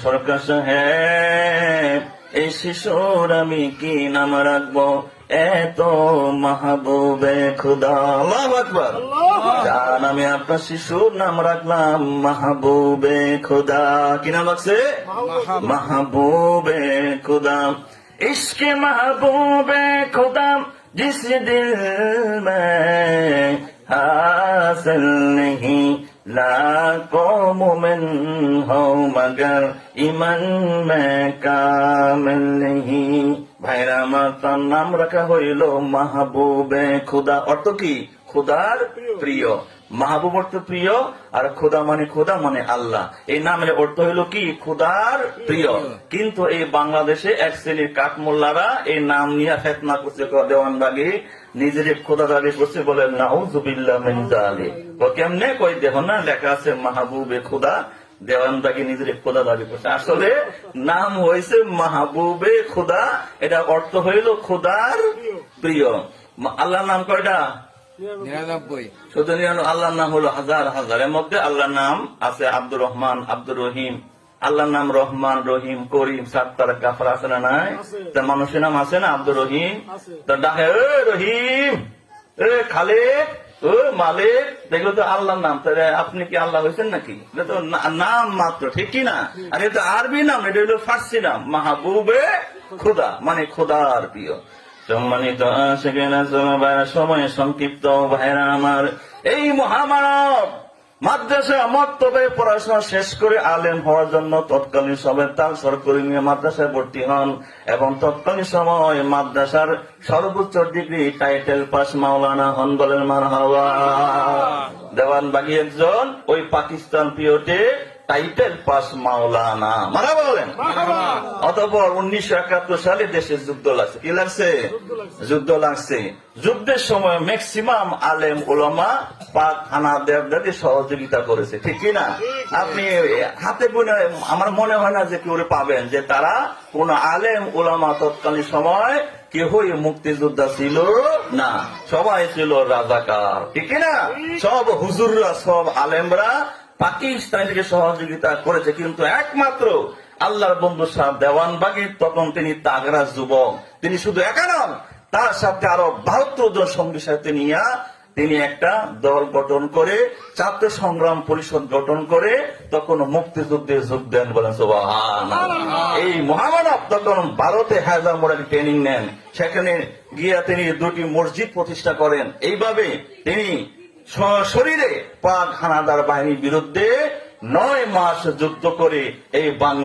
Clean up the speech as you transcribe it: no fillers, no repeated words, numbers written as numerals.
সরকার সাহেব, এই শিশুর আমি কি নাম রাখবো? এত মাহবুবে খুদা। আল্লাহু আকবার। জান, আমি আপনার শিশুর নাম রাখলাম মাহবুবে খুদা। কি নাম রাখছে? মাহবুবে খুদা। ইশকে মাহবুবে খুদা जिस दिल में हासिल नहीं लाखों मोमिन हो मगर ईमान में कामिल नहीं। ভাইরা আমার, তার নাম রাখা হইল মাহবুবে খুদা। অর্থ কি? খুদার প্রিয়। মাহবুব অর্থ প্রিয়, আর খোদা মানে আল্লাহ। এই নামের অর্থ হইল কি? খুদার প্রিয়। কিন্তু এই বাংলাদেশে এক শ্রেণীর কাঠমোল্লারা এই নাম নিয়ে ফেতনা করছে, দেওয়ানবাগি নিজের খোদা দাবি করছে, বলে নাউযুবিল্লাহ মিন যালিক। কেমনে? কই দেখো না, লেখা আছে মাহবুবে খুদা। দেওয়ানবাগি নিজের খোদা দাবি করছে। আসলে নাম হয়েছে মাহবুবে খুদা, এটা অর্থ হইল খুদার প্রিয়। আল্লাহর নাম কয়টা? 99। শুধু আল্লাহর নাম হলো হাজার হাজার। এর মধ্যে আল্লাহর নাম আছে আব্দুর রহমান, আব্দুর রহিম। আল্লাহর নাম রহমান, রহিম, করিম, সাত্তার, গাফার আছে না নাই? তা মানুষের নাম আছে না আব্দুর রহিম? তা ডাকে রহিম, খালেক, মালিক, দেখলো তো আল্লাহর নাম। তাহলে আপনি কি আল্লাহ হয়েছেন নাকি? এটা তো নাম মাত্র, ঠিক কি না? আর এটা আরবি নাম, এটা হলো ফার্সি নাম। মাহবুবে খুদা মানে খোদার প্রিয়। সম্মানিত সময় সংক্ষিপ্ত ভাইরা আমার, এই মহামানব মাদ্রাসা মক্তবে পড়াশোনা শেষ করে আলেম হওয়ার জন্য তৎকালীন সময় তালসর করে নিয়ে মাদ্রাসায় ভর্তি হন, এবং তৎকালীন সময় মাদ্রাসার সর্বোচ্চ ডিগ্রি টাইটেল পাস মাওলানা হন। বলেন মারহাবা। দেওয়ানবাগী একজন ওই পাকিস্তান পিরিয়ডে টাইটেল পাস মাওলানা। মারা বলেন। অতঃপর 1971 সালে দেশে যুদ্ধ লাগছে। কি লাগছে? যুদ্ধ লাগছে। যুদ্ধের সময় ম্যাক্সিমাম আলেম ওলামা পাক হানাদারদেরকে সহযোগিতা করেছে, ঠিক কিনা? আপনি হাতে গুনে আমার মনে হয় না যে কেউ পাবেন যে তারা কোন আলেম ওলামা তৎকালীন সময় কেউই মুক্তিযোদ্ধা ছিল না, সবাই ছিল রাজাকার, ঠিক কিনা? সব হুজুররা, সব আলেমরা পাকিস্তান থেকে সহযোগিতা করেছে। কিন্তু একমাত্র আল্লাহর বন্ধু সাহেব দেওয়ানবাগী, তখন তিনি তাগড়া যুবক, তিনি শুধু একা নন, তার সাথে আরো 72 জন সঙ্গীর সাথে নিয়ে তিনি একটা দল গঠন করে ছাত্র সংগ্রাম পরিষদ গঠন করে তখন মুক্তিযুদ্ধে যোগ দেন। বলেন সুবহানাল্লাহ। এই মহামানব তখন ভারতে হায়দার মোড়ে ট্রেনিং নেন, সেখানে গিয়া তিনি 2টি মসজিদ প্রতিষ্ঠা করেন। এইভাবে তিনি শরীরে পাক হানাদার বাহিনীর বিরুদ্ধে 9 মাস যুদ্ধ করে এই বাংলা